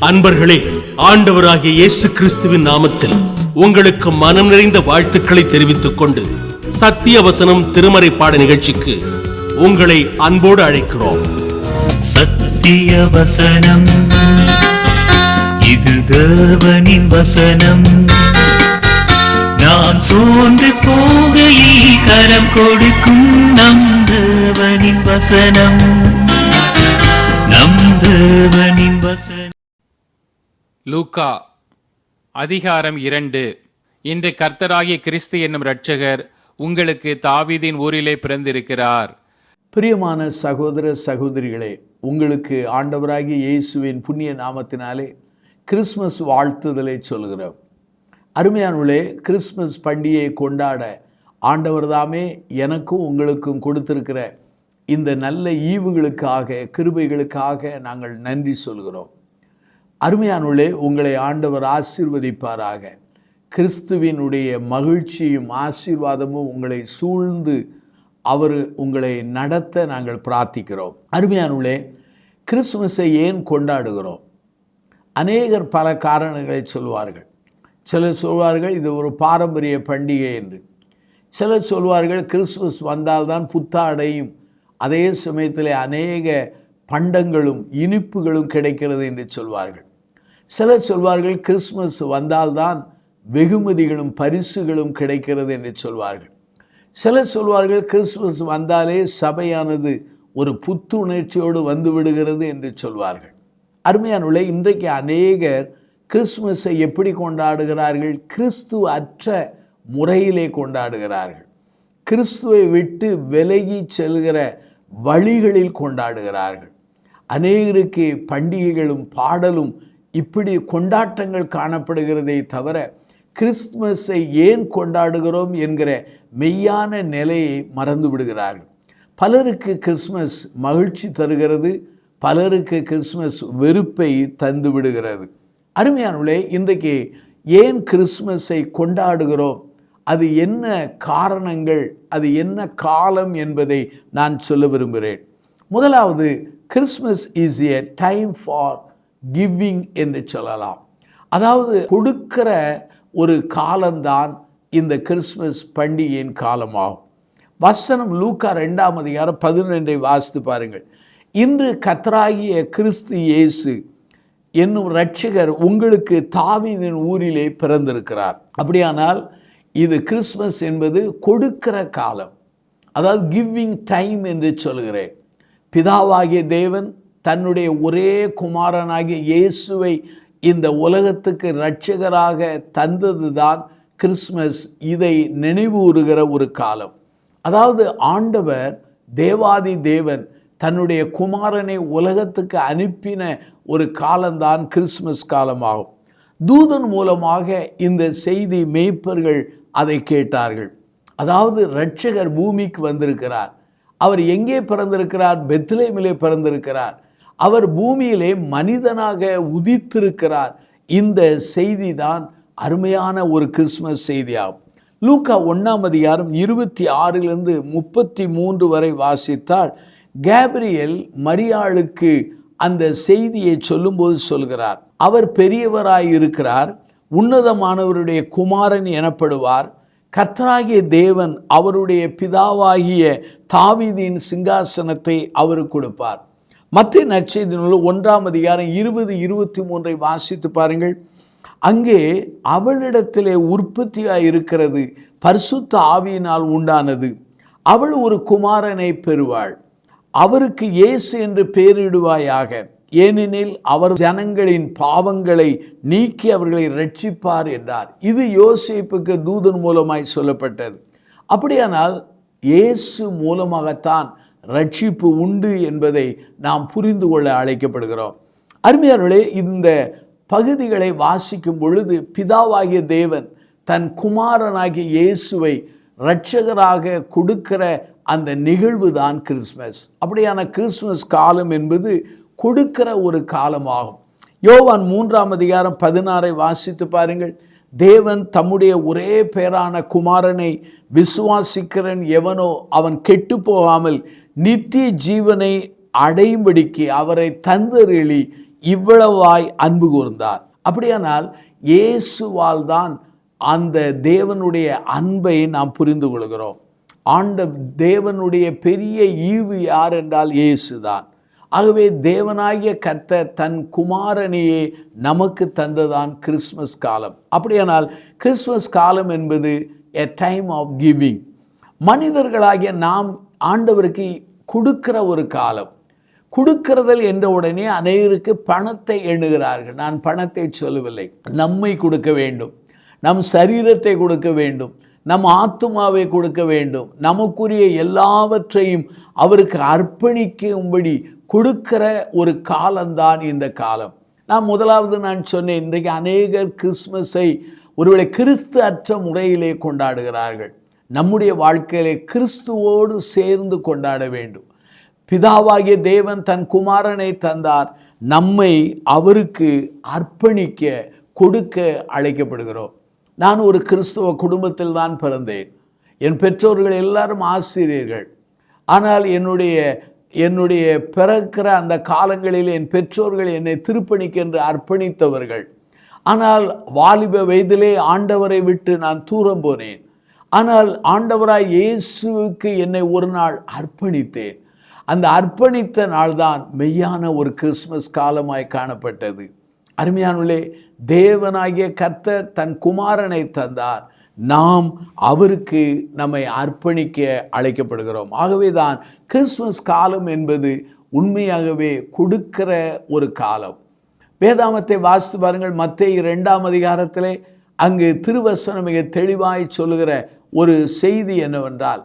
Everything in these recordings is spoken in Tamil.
அன்பர்களே, ஆண்டவராகிய இயேசு கிறிஸ்துவின் நாமத்தில் உங்களுக்கு மனம் நிறைந்த வாழ்த்துக்களை தெரிவித்துக் கொண்டு சத்திய வசனம் திருமறை பாட நிகழ்ச்சிக்கு உங்களை அன்போடு அழைக்கிறோம். சத்திய வசனம், இது தேவனின் வசனம். நாம் சோர்ந்து போகையில் கரம் கொடுக்கும் நம் தேவனின் வசனம், நம் தேவனின் வசனம். லூக்கா அதிகாரம் 2. இன்று கர்த்தராகிய கிறிஸ்து என்னும் இரட்சகர் உங்களுக்கு தாவீதின் ஊரிலே பிறந்திருக்கிறார். பிரியமான சகோதர சகோதரிகளே, உங்களுக்கு ஆண்டவராகிய இயேசுவின் புண்ணிய நாமத்தினாலே கிறிஸ்மஸ் வாழ்த்துதலை சொல்கிறோம். அருமையானவர்களே, கிறிஸ்மஸ் பண்டிகையை கொண்டாட ஆண்டவர் தாமே எனக்கும் உங்களுக்கும் கொடுத்திருக்கிற இந்த நல்ல ஈவுகளுக்காக, கிருபைகளுக்காக நாங்கள் நன்றி சொல்கிறோம். அருமையானவர்களே, உங்களை ஆண்டவர் ஆசீர்வதிப்பாராக. கிறிஸ்துவினுடைய மகிழ்ச்சியும் ஆசீர்வாதமும் உங்களை சூழ்ந்து அவர் உங்களை நடத்த நாங்கள் பிரார்த்திக்கிறோம். அருமையானவர்களே, கிறிஸ்துமஸை ஏன் கொண்டாடுகிறோம்? அநேகர் பல காரணங்களை சொல்வார்கள். சிலர் சொல்வார்கள் இது ஒரு பாரம்பரிய பண்டிகை என்று. சிலர் சொல்வார்கள் கிறிஸ்துமஸ் வந்தால்தான் புத்தாடையும் அதே சமயத்தில் அநேக பண்டங்களும் இனிப்புகளும் கிடைக்கிறது என்று சொல்வார்கள். சிலர் சொல்வார்கள் கிறிஸ்துமஸ் வந்தால்தான் வெகுமதிகளும் பரிசுகளும் கிடைக்கிறது என்று சொல்வார்கள். சிலர் சொல்வார்கள் கிறிஸ்துமஸ் வந்தாலே சபையானது ஒரு புத்துணர்ச்சியோடு வந்து விடுகிறது என்று சொல்வார்கள். அருமையானவர்களே, இன்றைக்கு அநேகர் கிறிஸ்துமஸை எப்படி கொண்டாடுகிறார்கள்? கிறிஸ்து அற்ற முறையிலே கொண்டாடுகிறார்கள். கிறிஸ்துவை விட்டு விலகி செல்கிற வழிகளில் கொண்டாடுகிறார்கள். அநேகருக்கு பண்டிகைகளும் பாடலும் இப்படி கொண்டாட்டங்கள் காணப்படுகிறதை தவிர கிறிஸ்துமஸை ஏன் கொண்டாடுகிறோம் என்கிற மெய்யான நிலையை மறந்து விடுகிறார்கள். பலருக்கு கிறிஸ்துமஸ் மகிழ்ச்சி தருகிறது, பலருக்கு கிறிஸ்துமஸ் வெறுப்பை தந்து விடுகிறது. அருமையானவர்களே, இன்றைக்கு ஏன் கிறிஸ்துமஸை கொண்டாடுகிறோம், அது என்ன காரணங்கள், அது என்ன காலம் என்பதை நான் சொல்ல விரும்புகிறேன். முதலாவது, Christmas is a time for giving என்று சொல்லலாம். அதாவது கொடுக்கிற ஒரு காலம்தான் இந்த கிறிஸ்மஸ் பண்டிகையின் காலமாகும். வசனம் லூக்கா 2:11 வாசித்து பாருங்கள். இன்று கர்த்தராகிய கிறிஸ்து இயேசு என்னும் இரட்சகர் உங்களுக்கு தாவீதின் ஊரிலே பிறந்திருக்கிறார். அப்படியானால் இது கிறிஸ்மஸ் என்பது கொடுக்கிற காலம், அதாவது கிவிங் டைம் என்று சொல்கிறேன். பிதாவாகிய தேவன் தன்னுடைய ஒரே குமாரனாகிய இயேசுவை இந்த உலகத்துக்கு இரட்சகராக தந்தது தான் கிறிஸ்மஸ். இதை நினைவுறுகிற ஒரு காலம். அதாவது ஆண்டவர் தேவாதி தேவன் தன்னுடைய குமாரனை உலகத்துக்கு அனுப்பின ஒரு காலம்தான் கிறிஸ்மஸ் காலமாகும். தூதன் மூலமாக இந்த செய்தி மேய்ப்பர்கள் அதை கேட்டார்கள். அதாவது இரட்சகர் பூமிக்கு வந்திருக்கிறார். அவர் எங்கே பிறந்திருக்கிறார்? பெத்லெஹேமிலே பிறந்திருக்கிறார். அவர் பூமியிலே மனிதனாக உதித்திருக்கிறார். இந்த செய்தி தான் அருமையான ஒரு கிறிஸ்மஸ் செய்தியாகும். லூக்கா 1:26 வரை வாசித்தால் கேப்ரியல் மரியாளுக்கு அந்த செய்தியை சொல்லும்போது சொல்கிறார், அவர் பெரியவராயிருக்கிறார், உன்னதமானவருடைய குமாரன் எனப்படுவார், கர்த்தராகிய தேவன் அவருடைய பிதாவாகிய தாவீதின் சிங்காசனத்தை அவருக்கு கொடுப்பார். மத்தேயு நற்செய்தி நூல் 1:20-23 வாசித்து பாருங்கள். அங்கே அவளிடத்திலே உற்பத்தியாய் இருக்கிறது பரிசுத்த ஆவியினால் உண்டானது. அவள் ஒரு குமாரனை பெறுவாள், அவருக்கு இயேசு என்று பெயரிடுவாயாக, ஏனெனில் அவர் ஜனங்களின் பாவங்களை நீக்கி அவர்களை ரட்சிப்பார் என்றார். இது யோசேப்புக்கு தூதன் மூலமாய் சொல்லப்பட்டது. அப்படியானால் இயேசு மூலமாகத்தான் ரட்சிப்பு உண்டு என்பதை நாம் புரிந்து கொள்ள அழைக்கப்படுகிறோம். அருமையானவர்களே, இந்த பகுதிகளை வாசிக்கும் பொழுது பிதாவாகிய தேவன் தன் குமாரனாகிய இயேசுவை இரட்சகராக கொடுக்கிற அந்த நிகழ்வு தான் கிறிஸ்மஸ். அப்படியான கிறிஸ்மஸ் காலம் என்பது கொடுக்கிற ஒரு காலமாகும். யோவான் 3:16 வாசித்து பாருங்கள். தேவன் தம்முடைய ஒரே பேரான குமாரனை விசுவாசிக்கிறன் எவனோ அவன் கெட்டு போகாமல் நித்திய ஜீவனை அடையும்படிக்கு அவரை தந்தருளி இவ்வளவாய் அன்பு கூர்ந்தார். அப்படியானால் இயேசுவால் தான் அந்த தேவனுடைய அன்பை நாம் புரிந்து கொள்கிறோம். தேவனுடைய பெரிய ஈவு யார் என்றால் இயேசுதான். ஆகவே தேவனாகிய கர்த்தர் தன் குமாரனையே நமக்கு தந்ததான் கிறிஸ்மஸ் காலம். அப்படியானால் கிறிஸ்மஸ் காலம் என்பது a time of giving. மனிதர்களாகிய நாம் ஆண்டவருக்கு கொடுக்கிற ஒரு காலம். கொடுக்கிறதல் என்ற உடனே அநேகருக்கு பணத்தை எண்ணுகிறார்கள். நான் பணத்தை சொல்லவில்லை. நம்மை கொடுக்க வேண்டும், நம் சரீரத்தை கொடுக்க வேண்டும், நம் ஆத்துமாவை கொடுக்க வேண்டும், நமக்குரிய எல்லாவற்றையும் அவருக்கு அர்ப்பணிக்கும்படி கொடுக்கிற ஒரு காலம்தான் இந்த காலம். முதலாவது நான் சொன்னேன், இன்றைக்கு அநேகர் கிறிஸ்மஸை ஒருவேளை கிறிஸ்து அற்ற முறையிலே கொண்டாடுகிறார்கள். நம்முடைய வாழ்க்கையிலே கிறிஸ்துவோடு சேர்ந்து கொண்டாட வேண்டும். பிதாவாகிய தேவன் தன் குமாரனை தந்தார். நம்மை அவருக்கு அர்ப்பணிக்க கொடுக்க அழைக்கப்படுகிறோம். நான் ஒரு கிறிஸ்துவ குடும்பத்தில் தான் பிறந்தேன். என் பெற்றோர்கள் எல்லாரும் ஆசிரியர்கள். ஆனால் என்னுடைய பிறக்கிற அந்த காலங்களில் என் பெற்றோர்கள் என்னை திருப்பணிக்கென்று அர்ப்பணித்தவர்கள். ஆனால் வாலிப வயதிலே ஆண்டவரை விட்டு நான் தூரம் போனேன். ஆனால் ஆண்டவராய் இயேசுவுக்கு என்னை ஒரு நாள் அர்ப்பணித்தேன். அந்த அர்ப்பணித்த நாள்தான் மெய்யான ஒரு கிறிஸ்மஸ் காலமாய் காணப்பட்டது. அருமையானவர்களே, தேவனாகிய கர்த்தர் தன் குமாரனை தந்தார். நாம் அவருக்கு நம்மை அர்ப்பணிக்க அழைக்கப்படுகிறோம். ஆகவே தான் கிறிஸ்மஸ் காலம் என்பது உண்மையாகவே கொடுக்கிற ஒரு காலம். வேதாமத்தை வாசித்து பாருங்கள். மத்தேயு 2ஆம் அதிகாரத்திலே அங்கு திருவசனம் மிக தெளிவாய் சொல்லுகிற ஒரு செய்தி என்னவென்றால்,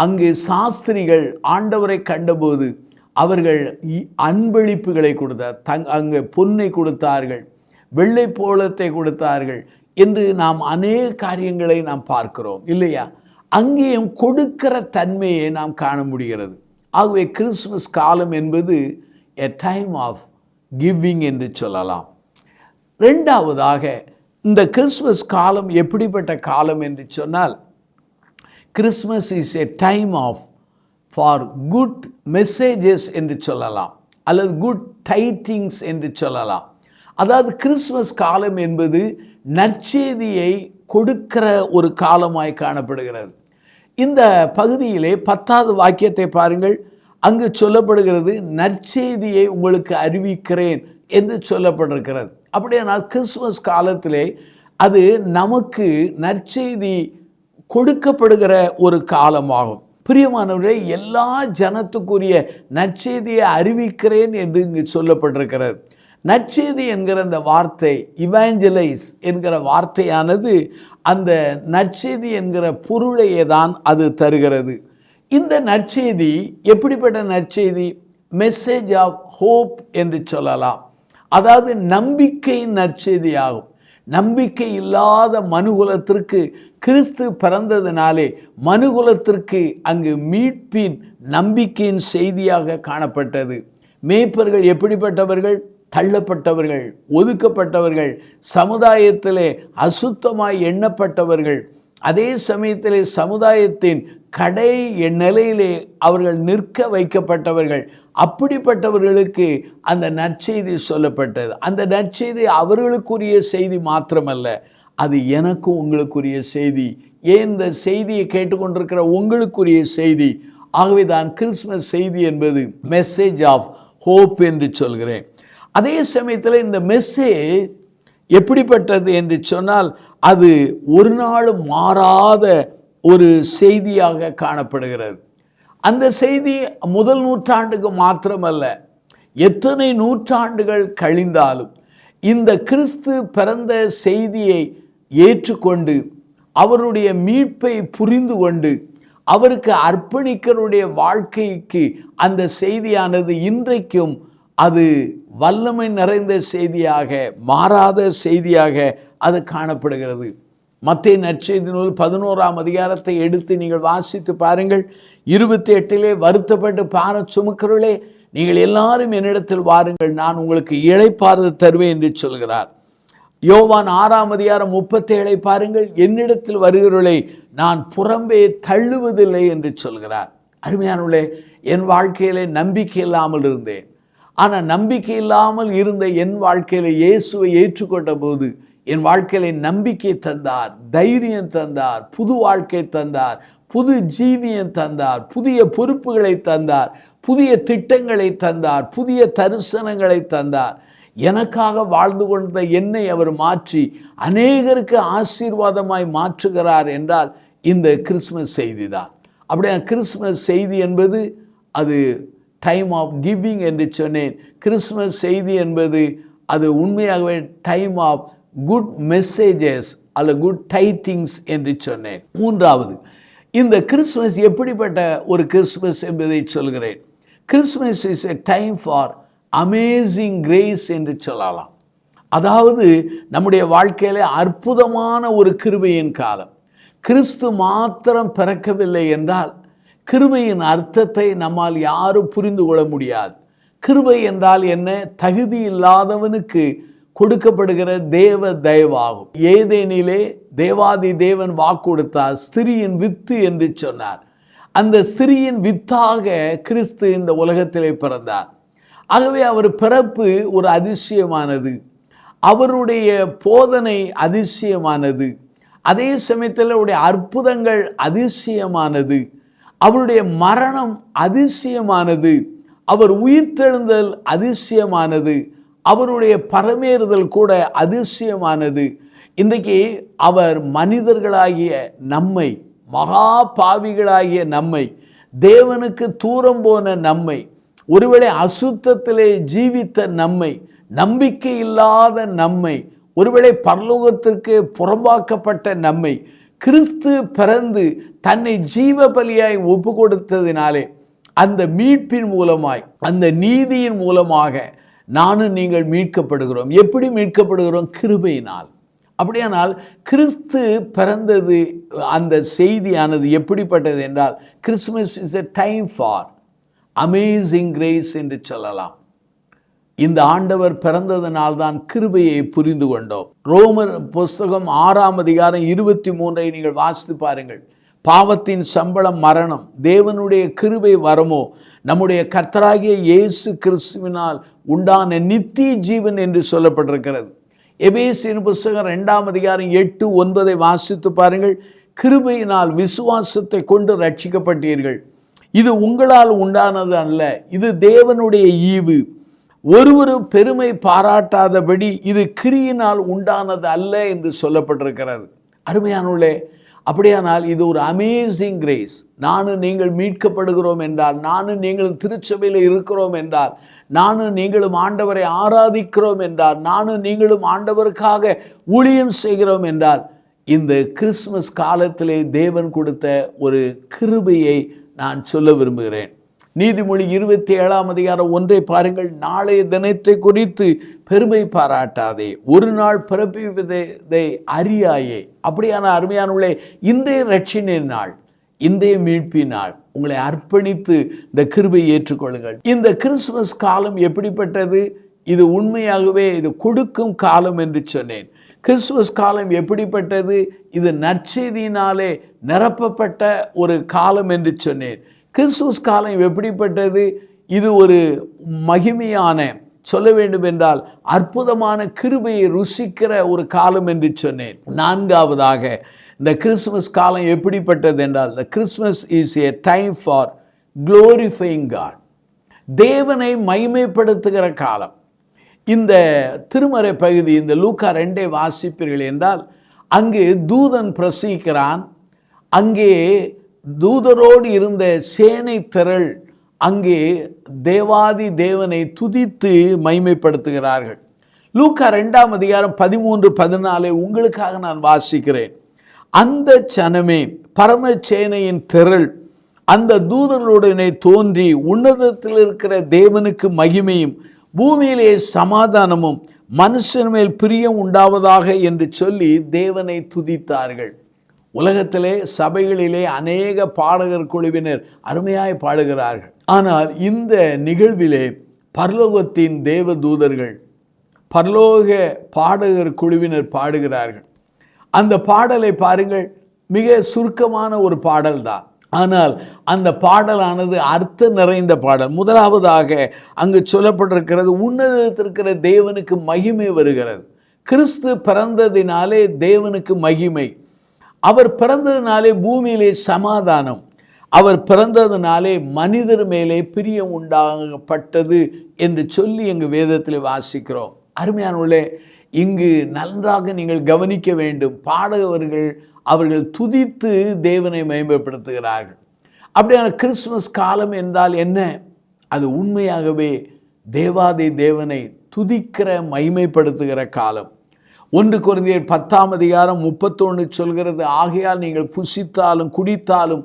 அங்கு சாஸ்திரிகள் ஆண்டவரை கண்டபோது அவர்கள் அன்பளிப்புகளை கொடுத்தார். அங்கு பொன்னை கொடுத்தார்கள், வெள்ளை போலத்தை கொடுத்தார்கள் என்று நாம் அநேக காரியங்களை நாம் பார்க்கிறோம் இல்லையா? அங்கேயும் கொடுக்கிற தன்மையை நாம் காண முடிகிறது. ஆகவே கிறிஸ்மஸ் காலம் என்பது a time of giving என்று சொல்லலாம். ரெண்டாவதாக, இந்த கிறிஸ்மஸ் காலம் எப்படிப்பட்ட காலம் என்று சொன்னால், Christmas is a time of for good messages என்று சொல்லலாம், அல்லது குட் டைட்டிங்ஸ் என்று சொல்லலாம். அதாவது கிறிஸ்மஸ் காலம் என்பது நற்செய்தியை கொடுக்கிற ஒரு காலமாய் காணப்படுகிறது. இந்த பகுதியிலே 10வது வாக்கியத்தை பாருங்கள். அங்கு சொல்லப்படுகிறது, நற்செய்தியை உங்களுக்கு அறிவிக்கிறேன் என்று சொல்லப்பட்டிருக்கிறது. அப்படியானால் கிறிஸ்மஸ் காலத்திலே அது நமக்கு நற்செய்தி கொடுக்கப்படுகிற ஒரு காலமாகும். பிரியமானவர்களே, எல்லா ஜனத்துக்குரிய நற்செய்தியை அறிவிக்கிறேன் என்று இங்கு சொல்லப்பட்டிருக்கிறது. நற்செய்தி என்கிற அந்த வார்த்தை, இவாஞ்சலைஸ் என்கிற வார்த்தையானது அந்த நற்செய்தி என்கிற பொருளையே தான் அது தருகிறது. இந்த நற்செய்தி எப்படிப்பட்ட நற்செய்தி? மெசேஜ் ஆஃப் ஹோப் என்று சொல்லலாம். அதாவது நம்பிக்கையின் நற்செய்தி ஆகும். நம்பிக்கை இல்லாத மனுகுலத்திற்கு கிறிஸ்து பிறந்ததினாலே மனுகுலத்திற்கு அங்கு மீட்பின் நம்பிக்கையின் செய்தியாக காணப்பட்டது. மேய்ப்பர்கள் எப்படிப்பட்டவர்கள்? தள்ளப்பட்டவர்கள், ஒதுக்கப்பட்டவர்கள், சமுதாயத்திலே அசுத்தமாய் எண்ணப்பட்டவர்கள். அதே சமயத்திலே சமுதாயத்தின் கடை நிலையிலே அவர்கள் நிற்க வைக்கப்பட்டவர்கள். அப்படிப்பட்டவர்களுக்கு அந்த நற்செய்தி சொல்லப்பட்டது. அந்த நற்செய்தி அவர்களுக்குரிய செய்தி மாத்திரமல்ல, அது எனக்கும் உங்களுக்குரிய செய்தி. ஏன் இந்த செய்தியை கேட்டுக்கொண்டிருக்கிற உங்களுக்குரிய செய்தி. ஆகவே தான் கிறிஸ்மஸ் செய்தி என்பது மெசேஜ் ஆஃப் ஹோப் என்று சொல்கிறேன். அதே சமயத்தில் இந்த மெசேஜ் எப்படிப்பட்டது என்று சொன்னால், அது ஒரு நாளும் மாறாத ஒரு செய்தியாக காணப்படுகிறது. அந்த செய்தி முதல் நூற்றாண்டுக்கு மாத்திரமல்ல, எத்தனை நூற்றாண்டுகள் கழிந்தாலும் இந்த கிறிஸ்து பிறந்த செய்தியை ஏற்றுக்கொண்டு அவருடைய மீட்பை புரிந்து கொண்டு அவருக்கு அர்ப்பணிக்கருடைய வாழ்க்கைக்கு அந்த செய்தியானது இன்றைக்கும் அது வல்லமை நிறைந்த செய்தியாக, மாறாத செய்தியாக அது காணப்படுகிறது. மத்தேயு நற்செய்தி நூல் 11ஆம் அதிகாரத்தை எடுத்து நீங்கள் வாசித்து பாருங்கள். 28 வருத்தப்பட்டு பார சுமக்கிறவர்களே, நீங்கள் எல்லாரும் என்னிடத்தில் வாருங்கள், நான் உங்களுக்கு இளைப்பாறுதல் தருவேன் என்று சொல்கிறார். யோவான் 6ஆம் அதிகாரம் 37 பாருங்கள், என்னிடத்தில் வருகிறவர்களை நான் புறம்பே தள்ளுவதில்லை என்று சொல்கிறார். அருமையானவர்களே, என் வாழ்க்கையிலே நம்பிக்கை இல்லாமல் இருந்தேன். ஆனால் நம்பிக்கை இல்லாமல் இருந்த என் வாழ்க்கையில இயேசுவை ஏற்றுக்கொண்ட போது என் வாழ்க்கையில நம்பிக்கை தந்தார், தைரியம் தந்தார், புது வாழ்க்கை தந்தார், புது ஜீவியம் தந்தார், புதிய பொறுப்புகளை தந்தார், புதிய திட்டங்களை தந்தார், புதிய தரிசனங்களை தந்தார். எனக்காக வாழ்ந்து கொண்ட என்னை அவர் மாற்றி அநேகருக்கு ஆசீர்வாதமாய் மாற்றுகிறார் என்றால் இந்த கிறிஸ்மஸ் செய்தி தான். அப்படியே கிறிஸ்மஸ் செய்தி என்பது அது டைம் ஆஃப் கிவிங் என்று சொன்னேன். கிறிஸ்மஸ் செய்தி என்பது அது உண்மையாகவே டைம் ஆஃப் குட் மெசேஜஸ் அல்ல குட் டைட்டிங்ஸ் என்று சொன்னேன். மூன்றாவது, இந்த கிறிஸ்மஸ் எப்படிப்பட்ட ஒரு கிறிஸ்மஸ் என்பதை சொல்கிறேன். Christmas is a time for amazing grace என்று சொல்லலாம். அதாவது நம்முடைய வாழ்க்கையில அற்புதமான ஒரு கிருபையின் காலம். கிறிஸ்து மாத்திரம் பிறக்கவில்லை என்றால் கிருபையின் அர்த்தத்தை நம்மால் யாரும் புரிந்து கொள்ள முடியாது. கிருபை என்றால் என்ன? தகுதி இல்லாதவனுக்கு கொடுக்கப்படுகிற தேவ தயவாகும். ஏதேனிலே தேவாதி தேவன் வாக்கு கொடுத்தார், ஸ்திரியின் வித்து என்று சொன்னார். அந்த ஸ்திரியின் வித்தாக கிறிஸ்து இந்த உலகத்திலே பிறந்தார். ஆகவே அவர் பிறப்பு ஒரு அதிசயமானது, அவருடைய போதனை அதிசயமானது, அதே சமயத்தில் அவருடைய அற்புதங்கள் அதிசயமானது, அவருடைய மரணம் அதிசயமானது, அவர் உயிர்த்தெழுந்தல் அதிசயமானது, அவருடைய பரமேறுதல் கூட அதிசயமானது. இன்றைக்கு அவர் மனிதர்களாகிய நம்மை, மகா பாவிகளாகிய நம்மை, தேவனுக்கு தூரம் போன நம்மை, ஒருவேளை அசுத்தத்திலே ஜீவித்த நம்மை, நம்பிக்கை இல்லாத நம்மை, ஒருவேளை பரலோகத்திற்கு புறம்பாக்கப்பட்ட நம்மை கிறிஸ்து பிறந்து தன்னை ஜீவ பலியாய் ஒப்பு கொடுத்ததினாலே அந்த மீட்பின் மூலமாய், அந்த நீதியின் மூலமாக நானும் நீங்கள் மீட்கப்படுகிறோம். எப்படி மீட்கப்படுகிறோம்? கிருபையினால். அப்படியானால் கிறிஸ்து பிறந்தது, அந்த செய்தியானது எப்படிப்பட்டது என்றால் Christmas is a time for amazing grace என்று சொல்லலாம். இந்த ஆண்டவர் பிறந்ததனால்தான் கிருபையை புரிந்து கொண்டோம். ரோமர் புஸ்தகம் 6ஆம் அதிகாரம் 23 நீங்கள் வாசித்து பாருங்கள். பாவத்தின் சம்பளம் மரணம், தேவனுடைய கிருபை வரமோ நம்முடைய கர்த்தராகிய இயேசு கிறிஸ்துவினால் உண்டான நித்திய ஜீவன் என்று சொல்லப்பட்டிருக்கிறது. எபேசியர் புஸ்தகம் 2ஆம் அதிகாரம் 8-9 வாசித்து பாருங்கள். கிருபையினால் விசுவாசத்தை கொண்டு ரட்சிக்கப்பட்டீர்கள், இது உங்களால் உண்டானது அல்ல, இது தேவனுடைய ஈவு, ஒருவரும் பெருமை பாராட்டாதபடி இது கிரியினால் உண்டானது அல்ல என்று சொல்லப்பட்டிருக்கிறது. அருமையானவர்களே, அப்படியானால் இது ஒரு அமேசிங் கிரேஸ். நானும் நீங்கள் மீட்கப்படுகிறோம் என்றால், நானும் நீங்களும் திருச்சபையில் இருக்கிறோம் என்றால், நானும் நீங்களும் ஆண்டவரை ஆராதிக்கிறோம் என்றால், நானும் நீங்களும் ஆண்டவருக்காக ஊழியம் செய்கிறோம் என்றால், இந்த கிறிஸ்துமஸ் காலத்திலே தேவன் கொடுத்த ஒரு கிருபையை நான் சொல்ல விரும்புகிறேன். நீதிமொழி 27ஆம் அதிகாரம் 1 பாருங்கள். நாளைய தினத்தை குறித்து பெருமை பாராட்டாதே, ஒரு நாள் பிறப்பிப்பதை அறியாயே. அப்படியான அருமையானவர்களே, இன்றைய ரட்சினின் நாள், இன்றைய மீட்பின் நாள். உங்களை அர்ப்பணித்து இந்த கிருபையை ஏற்றுக்கொள்ளுங்கள். இந்த கிறிஸ்துமஸ் காலம் எப்படிப்பட்டது? இது உண்மையாகவே இது கொடுக்கும் காலம் என்று சொன்னேன். கிறிஸ்துமஸ் காலம் எப்படிப்பட்டது? இது நற்செய்தியினாலே நிரப்பப்பட்ட ஒரு காலம் என்று சொன்னேன். கிறிஸ்துமஸ் காலம் எப்படிப்பட்டது? இது ஒரு மகிமையான, சொல்ல வேண்டும் என்றால் அற்புதமான கிருபையை ருசிக்கிற ஒரு காலம் என்று சொன்னேன். நான்காவதாக இந்த கிறிஸ்துமஸ் காலம் எப்படிப்பட்டது என்றால், the Christmas is a time for glorifying God. தேவனை மகிமைப்படுத்துகிற காலம். இந்த திருமறை பகுதி, இந்த லூக்கா 2 வாசிப்பீர்கள் என்றால், அங்கு தூதன் பிரசங்கிக்கிறான். அங்கே தூதரோடு இருந்த சேனை திரள் அங்கே தேவாதி தேவனை துதித்து மகிமைப்படுத்துகிறார்கள். லூக்கா 2ஆம் அதிகாரம் 13-14 உங்களுக்காக நான் வாசிக்கிறேன். அந்த சனமே, பரம சேனையின் திரள் அந்த தூதர்களுடனே தோன்றி உன்னதத்தில் இருக்கிற தேவனுக்கு மகிமையும் பூமியிலே சமாதானமும் மனுஷன் மேல் பிரியம் உண்டாவதாக என்று சொல்லி தேவனை துதித்தார்கள். உலகத்திலே சபைகளிலே அநேக பாடகர் குழுவினர் அருமையாய் பாடுகிறார்கள். ஆனால் இந்த நிகழ்விலே பரலோகத்தின் தேவ தூதர்கள், பரலோக பாடகர் குழுவினர் பாடுகிறார்கள். அந்த பாடலை பாருங்கள், மிக சுருக்கமான ஒரு பாடல் தான். ஆனால் அந்த பாடலானது அர்த்தம் நிறைந்த பாடல். முதலாவதாக அங்கு சொல்லப்பட்டிருக்கிறது, உன்னதத்திற்கிற தேவனுக்கு மகிமை வருகிறது. கிறிஸ்து பிறந்ததினாலே தேவனுக்கு மகிமை. அவர் பிறந்ததினாலே பூமியிலே சமாதானம். அவர் பிறந்ததினாலே மனிதர் மேலே பிரியம் உண்டாகப்பட்டது என்று சொல்லி எங்கு வேதத்தில் வாசிக்கிறோம். அருமையானவர்களே, இங்கு நன்றாக நீங்கள் கவனிக்க வேண்டும். பாடகர்கள் அவர்கள் துதித்து தேவனை மகிமைப்படுத்துகிறார்கள். அப்படியான கிறிஸ்துமஸ் காலம் என்றால் என்ன? அது உண்மையாகவே தேவாதி தேவனை துதிக்கிற மகிமைப்படுத்துகிற காலம். 1 கொரிந்தியர் 10:31 சொல்கிறது, ஆகையால் நீங்கள் புசித்தாலும் குடித்தாலும்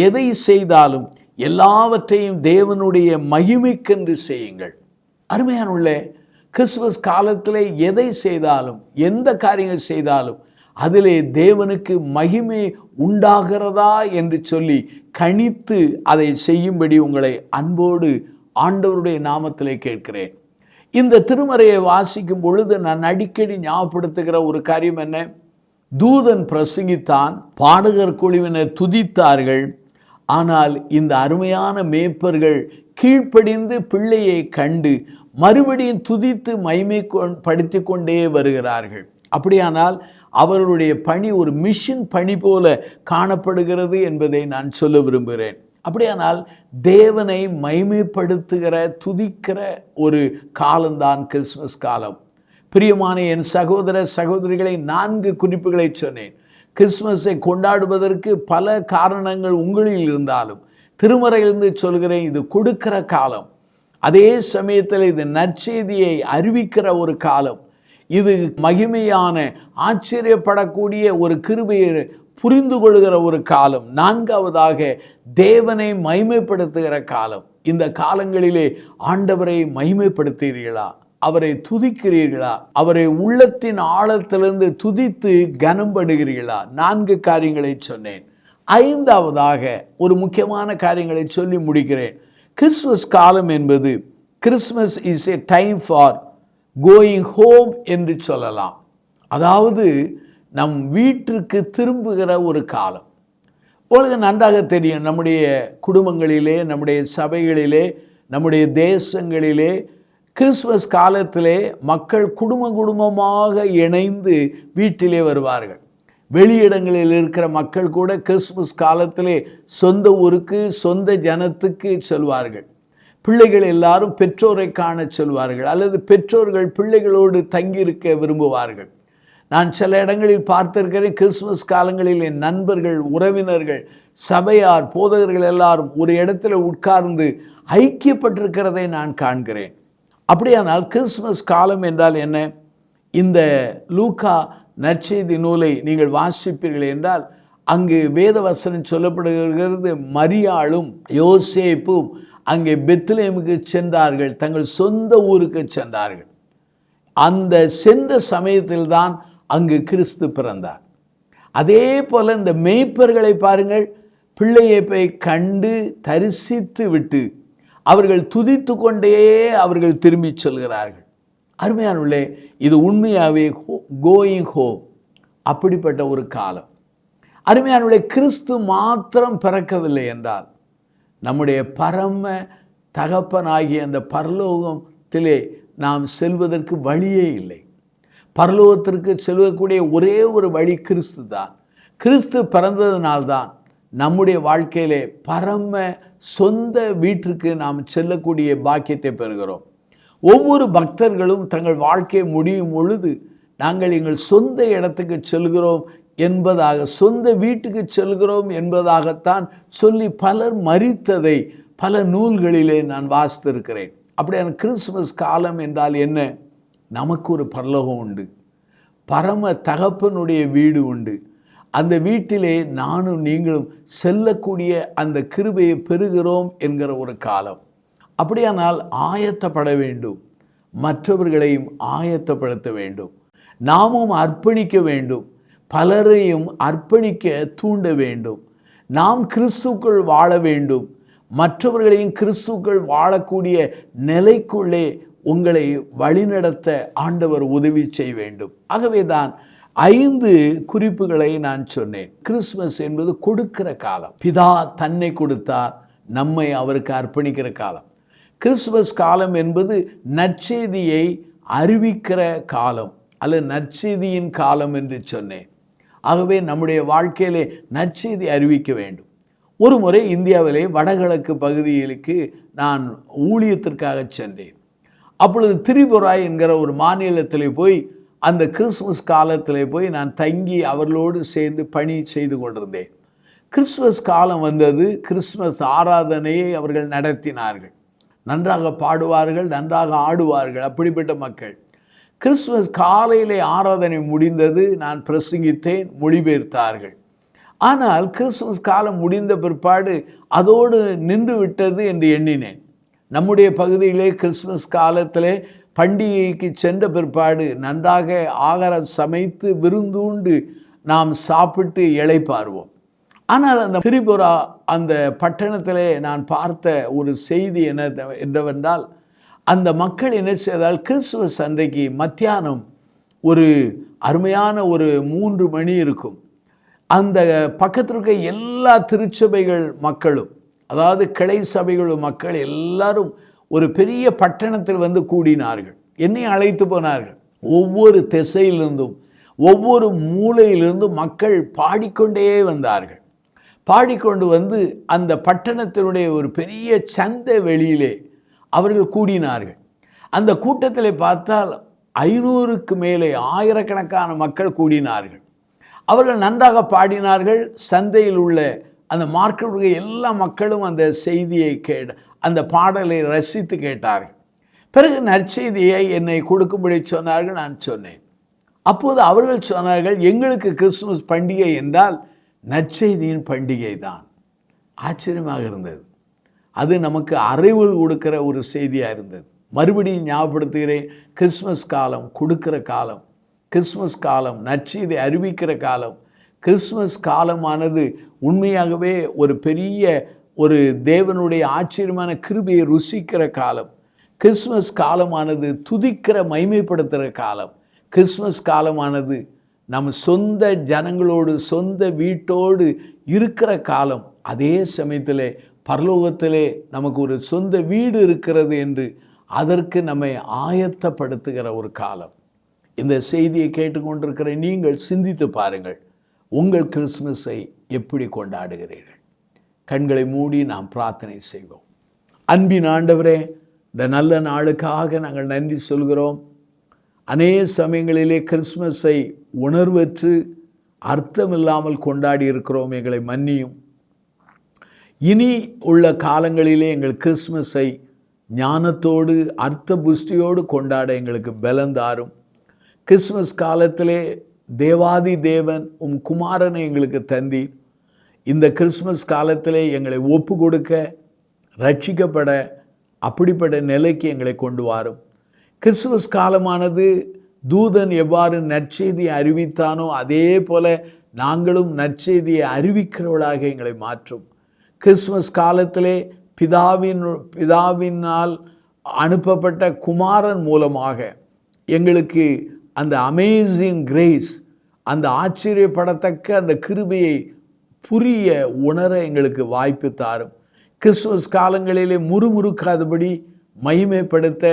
எதை செய்தாலும் எல்லாவற்றையும் தேவனுடைய மகிமைக்கென்று செய்யுங்கள். அருமையானவர்களே, கிறிஸ்துமஸ் காலத்திலே எதை செய்தாலும், எந்த காரியங்கள் செய்தாலும் அதிலே தேவனுக்கு மகிமை உண்டாகிறதா என்று சொல்லி கணித்து அதை செய்யும்படி உங்களை அன்போடு ஆண்டவருடைய நாமத்திலே கேட்கிறேன். இந்த திருமறையை வாசிக்கும் பொழுது நான் அடிக்கடி ஞாபகப்படுத்துகிற ஒரு காரியம் என்ன? தூதன் பிரசங்கித்தான், பாடகர் குழுவினர் துதித்தார்கள். ஆனால் இந்த அருமையான மேய்ப்பர்கள் கீழ்ப்படிந்து பிள்ளையை கண்டு மறுபடியும் துதித்து மகிமைப்படுத்தி கொண்டே வருகிறார்கள். அப்படியானால் அவர்களுடைய பணி ஒரு மிஷன் பணி போல காணப்படுகிறது என்பதை நான் சொல்ல விரும்புகிறேன். அப்படியானால் தேவனை மகிமைப்படுத்துகிற துதிக்கிற ஒரு காலம்தான் கிறிஸ்துமஸ் காலம். பிரியமான என் சகோதர சகோதரிகளை 4 குறிப்புகளை சொன்னேன். கிறிஸ்துமஸை கொண்டாடுவதற்கு பல காரணங்கள் உங்களில் இருந்தாலும் திருமறையிலிருந்து சொல்கிறேன், இது கொடுக்கிற காலம். அதே சமயத்தில் இது நற்செய்தியை அறிவிக்கிற ஒரு காலம். இது மகிமையான ஆச்சரியப்படக்கூடிய ஒரு கிருபையை புரிந்து கொள்கிற ஒரு காலம். 4வதாக தேவனை மகிமைப்படுத்துகிற காலம். இந்த காலங்களிலே ஆண்டவரை மகிமைப்படுத்துகிறீர்களா? அவரை துதிக்கிறீர்களா? அவரை உள்ளத்தின் ஆழத்திலிருந்து துதித்து கனம்படுகிறீர்களா? 4 காரியங்களை சொன்னேன். 5வதாக ஒரு முக்கியமான காரியங்களை சொல்லி முடிக்கிறேன். கிறிஸ்துமஸ் காலம் என்பது, Christmas is a time for going home என்று சொல்லலாம். அதாவது நம் வீட்டிற்கு திரும்புகிற ஒரு காலம். உங்களுக்கு நன்றாக தெரியும், நம்முடைய குடும்பங்களிலே, நம்முடைய சபைகளிலே, நம்முடைய தேசங்களிலே கிறிஸ்துமஸ் காலத்திலே மக்கள் குடும்பமாக இணைந்து வீட்டிலே வருவார்கள். வெளியிடங்களில் இருக்கிற மக்கள் கூட கிறிஸ்துமஸ் காலத்திலே சொந்த ஊருக்கு, சொந்த ஜனத்துக்கு செல்வார்கள். பிள்ளைகள் எல்லாரும் பெற்றோரை காண செல்வார்கள், அல்லது பெற்றோர்கள் பிள்ளைகளோடு தங்கியிருக்க விரும்புவார்கள். நான் சில இடங்களில் பார்த்திருக்கிறேன், கிறிஸ்துமஸ் காலங்களில் என் நண்பர்கள், உறவினர்கள், சபையார், போதகர்கள் எல்லாரும் ஒரு இடத்துல உட்கார்ந்து ஐக்கியப்பட்டிருக்கிறதை நான் காண்கிறேன். அப்படியானால் கிறிஸ்துமஸ் காலம் என்றால் என்ன? இந்த லூக்கா நற்செய்தி நூலை நீங்கள் வாசிப்பீர்கள் என்றால் அங்கு வேத வசனம் சொல்லப்படுகிறது, மரியாளும் யோசேப்பும் அங்கே பெத்லெகேமுக்கு சென்றார்கள், தங்கள் சொந்த ஊருக்கு சென்றார்கள். அந்த சென்ற சமயத்தில் தான் அங்கு கிறிஸ்து பிறந்தார். அதே போல இந்த மேய்ப்பர்களை பாருங்கள், பிள்ளையை போய் கண்டு தரிசித்து விட்டு அவர்கள் துதித்து கொண்டே அவர்கள் திரும்பி செல்கிறார்கள். அருமையானவர்களே, இது உண்மையாகவே கோயிங் ஹோம், அப்படிப்பட்ட ஒரு காலம். அருமையானவர்களே, கிறிஸ்து மாத்திரம் பிறக்கவில்லை என்றால் நம்முடைய பரம தகப்பனாகிய அந்த பரலோகத்திலே நாம் செல்வதற்கு வழியே இல்லை. பரலோகத்திற்கு செல்வக்கூடிய ஒரே ஒரு வழி கிறிஸ்து தான். கிறிஸ்து பிறந்ததினால்தான் நம்முடைய வாழ்க்கையிலே பரம சொந்த வீட்டிற்கு நாம் செல்லக்கூடிய பாக்கியத்தை பெறுகிறோம். ஒவ்வொரு பக்தர்களும் தங்கள் வாழ்க்கை முடியும் பொழுது நாங்கள் எங்கள் சொந்த இடத்துக்கு செல்கிறோம் என்பதாக, சொந்த வீட்டுக்கு செல்கிறோம் என்பதாகத்தான் சொல்லி பலர் மரித்ததை பல நூல்களிலே நான் வாசித்திருக்கிறேன். அப்படியான கிறிஸ்துமஸ் காலம் என்றால் என்ன? நமக்கு ஒரு பரலோகம் உண்டு, பரம தகப்பனுடைய வீடு உண்டு. அந்த வீட்டிலே நானும் நீங்களும் செல்லக்கூடிய அந்த கிருபையை பெறுகிறோம் என்கிற ஒரு காலம். அப்படியானால் ஆயத்தப்பட வேண்டும், மற்றவர்களையும் ஆயத்தப்படுத்த வேண்டும், நாமும் அர்ப்பணிக்க வேண்டும், பலரையும் அர்ப்பணிக்க தூண்ட வேண்டும். நாம் கிறிஸ்துக்குள் வாழ வேண்டும், மற்றவர்களையும் கிறிஸ்துக்குள் வாழக்கூடிய நிலைக்குள்ளே உங்களை வழிநடத்த ஆண்டவர் உதவி செய்ய வேண்டும். ஆகவே தான் 5 குறிப்புகளை நான் சொன்னேன். கிறிஸ்துமஸ் என்பது கொடுக்கிற காலம். பிதா தன்னை கொடுத்தார், நம்மை அவருக்கு அர்ப்பணிக்கிற காலம். கிறிஸ்துமஸ் காலம் என்பது நற்செய்தியை அறிவிக்கிற காலம் அல்லது நற்செய்தியின் காலம் என்று சொன்னேன். ஆகவே நம்முடைய வாழ்க்கையிலே நற்செய்தி அறிவிக்க வேண்டும். ஒரு முறை இந்தியாவிலே வடகிழக்கு பகுதிகளுக்கு நான் ஊழியத்திற்காக சென்றேன். அப்பொழுது திரிபுரா என்கிற ஒரு மாநிலத்தில் போய் அந்த கிறிஸ்துமஸ் காலத்தில் போய் நான் தங்கி அவர்களோடு சேர்ந்து பணி செய்து கொண்டிருந்தேன். கிறிஸ்துமஸ் காலம் வந்தது. கிறிஸ்துமஸ் ஆராதனையை அவர்கள் நடத்தினார்கள். நன்றாக பாடுவார்கள், நன்றாக ஆடுவார்கள். அப்படிப்பட்ட மக்கள். கிறிஸ்துமஸ் காலையிலே ஆராதனை முடிந்தது. நான் பிரசங்கித்தேன், மொழிபெயர்த்தார்கள். ஆனால் கிறிஸ்துமஸ் காலம் முடிந்த பிற்பாடு அதோடு நின்று விட்டது என்று எண்ணினேன். நம்முடைய பகுதியிலே கிறிஸ்துமஸ் காலத்திலே பண்டிகைக்கு சென்ற பிற்பாடு நன்றாக ஆகாரம் சமைத்து விருந்தூண்டு நாம் சாப்பிட்டு இளைப்பாறுவோம். ஆனால் அந்த திரிபுரா அந்த பட்டணத்திலே நான் பார்த்த ஒரு செய்தி என்னவென்றால், அந்த மக்கள் என்ன செய்தால், கிறிஸ்துமஸ் அன்றைக்கு மத்தியானம் ஒரு அருமையான ஒரு 3 மணி இருக்கும். அந்த பக்கத்தில் இருக்க எல்லா திருச்சபைகள் மக்களும், அதாவது கிளை சபைகள் மக்கள் எல்லாரும் ஒரு பெரிய பட்டணத்தில் வந்து கூடினார்கள். என்னை அழைத்து போனார்கள். ஒவ்வொரு திசையிலிருந்தும் ஒவ்வொரு மூலையிலிருந்தும் மக்கள் பாடிக்கொண்டே வந்தார்கள். பாடிக்கொண்டு வந்து அந்த பட்டணத்தினுடைய ஒரு பெரிய சந்தை வெளியிலே அவர்கள் கூடினார்கள். அந்த கூட்டத்தில் பார்த்தால் 500க்கு மேலே ஆயிரக்கணக்கான மக்கள் கூடினார்கள். அவர்கள் நன்றாக பாடினார்கள். சந்தையில் உள்ள அந்த மார்க்கெட்டுடைய எல்லா மக்களும் அந்த செய்தியை அந்த பாடலை ரசித்து கேட்டார்கள். பிறகு நற்செய்தியை என்னை கொடுக்கும்படி சொன்னார்கள். நான் சொன்னேன். அப்போது அவர்கள் சொன்னார்கள், எங்களுக்கு கிறிஸ்துமஸ் பண்டிகை என்றால் நற்செய்தியின் பண்டிகை தான். ஆச்சரியமாக இருந்தது. அது நமக்கு அறிவுள் கொடுக்கிற ஒரு செய்தியாக இருந்தது. மறுபடியும் ஞாபகப்படுத்துகிறேன், கிறிஸ்துமஸ் காலம் கொடுக்கிற காலம், கிறிஸ்துமஸ் காலம் நற்செய்தி அறிவிக்கிற காலம். கிறிஸ்துமஸ் காலமானது உண்மையாகவே ஒரு பெரிய ஒரு தேவனுடைய ஆச்சரியமான கிருபையை ருசிக்கிற காலம். கிறிஸ்துமஸ் காலமானது துதிக்கிற மகிமைப்படுத்துகிற காலம். கிறிஸ்துமஸ் காலமானது நம் சொந்த ஜனங்களோடு சொந்த வீட்டோடு இருக்கிற காலம். அதே சமயத்தில் பரலோகத்திலே நமக்கு ஒரு சொந்த வீடு இருக்கிறது என்று அதற்கு நம்மை ஆயத்தப்படுத்துகிற ஒரு காலம். இந்த செய்தியை கேட்டுக்கொண்டிருக்கிற நீங்கள் சிந்தித்து பாருங்கள், உங்கள் கிறிஸ்துமஸை எப்படி கொண்டாடுகிறீர்கள்? கண்களை மூடி நாம் பிரார்த்தனை செய்வோம். அன்பின் ஆண்டவரே, இந்த நல்ல நாளுக்காக நாங்கள் நன்றி சொல்கிறோம். அநேக சமயங்களிலே கிறிஸ்துமஸை உணர்வற்று அர்த்தமில்லாமல் கொண்டாடி இருக்கிறோம். எங்களை மன்னியும். இனி உள்ள காலங்களிலே எங்கள் கிறிஸ்துமஸை ஞானத்தோடு அர்த்த புஷ்டியோடு கொண்டாட எங்களுக்கு பலந்தாரும். கிறிஸ்துமஸ் காலத்திலே தேவாதி தேவன் குமாரனை எங்களுக்கு தந்தீர். இந்த கிறிஸ்துமஸ் காலத்திலே எங்களை ஒப்பு கொடுக்க, ரட்சிக்கப்பட, அப்படிப்பட்ட நிலைக்கு எங்களை கொண்டு வாரும். கிறிஸ்துமஸ் காலமானது தூதன் எவ்வாறு நற்செய்தியை அறிவித்தானோ அதே போல நாங்களும் நற்செய்தியை அறிவிக்கிறவர்களாக எங்களை மாற்றும். கிறிஸ்துமஸ் காலத்திலே பிதாவினால் அனுப்பப்பட்ட குமாரன் மூலமாக எங்களுக்கு அந்த அமேசிங் கிரேஸ், அந்த ஆச்சரியப்படத்தக்க அந்த கிருபையை புரிய உணர எங்களுக்கு வாய்ப்பு தாரும். கிறிஸ்துமஸ் காலங்களிலே முறுமுறுக்காதபடி மகிமைப்படுத்த,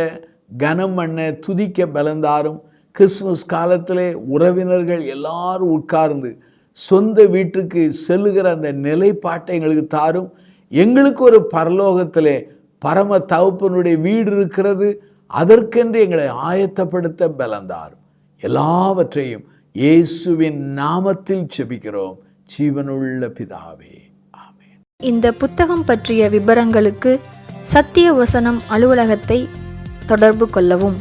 கனம் பண்ண, துதிக்க பலந்தாரும். கிறிஸ்துமஸ் காலத்திலே உறவினர்கள் எல்லாரும் உட்கார்ந்து சொந்த வீட்டுக்கு செல்லுகிற அந்த நிலைப்பாட்டை எங்களுக்கு தாரும். எங்களுக்கு ஒரு பரலோகத்திலே பரம தகப்பனுடைய வீடு இருக்கிறது, அதற்கென்று எங்களை ஆயத்தப்படுத்த பலந்தாரும். எல்லாவற்றையும் இயேசுவின் நாமத்தில் ஜெபிக்கிறோம் ஜீவனுள்ள பிதாவே, ஆமென். இந்த புத்தகம் பற்றிய விபரங்களுக்கு சத்திய வசனம் அலுவலகத்தை தொடர்பு கொள்ளவும்.